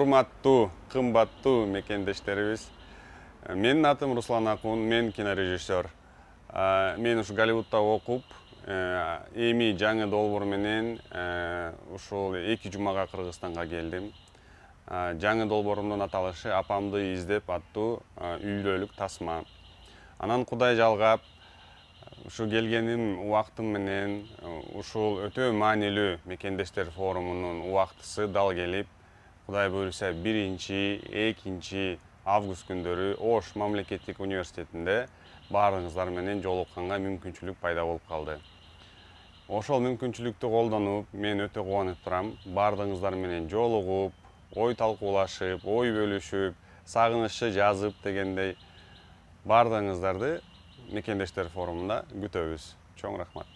урматтуу, кымбаттуу мекендештерибиз. Менин атым Руслан Акун, мен кинорежиссер. Мен ушу Голливудда окуп, эми жаңы долбоор менен ушул 2 жумага Кыргызстанга келдим. Жаңы долбоорумдун аталышы «Апамды издеп» аттуу үйлөлүк тасма. Анан Кудай жалгап, ушу келгеним убактым менен ушул өтө маанилүү мекендештер форумунун убактысы дал келип, Кудай буйруса 1-2 август күндөрү Ош мамлекеттик университетинде баарыңыздар менен жолукканга мүмкүнчүлүк пайда болуп калды. Ошол мүмкүнчүлүктү колдонуп, мен өтө кубанып турам. Баарыңыздар менен жолугуп, ой талкуулашып, ой бөлүшүп, сагынычты жазып дегендей баарыңыздарды мекендештер форумунда күтөбүз. Чоң рахмат.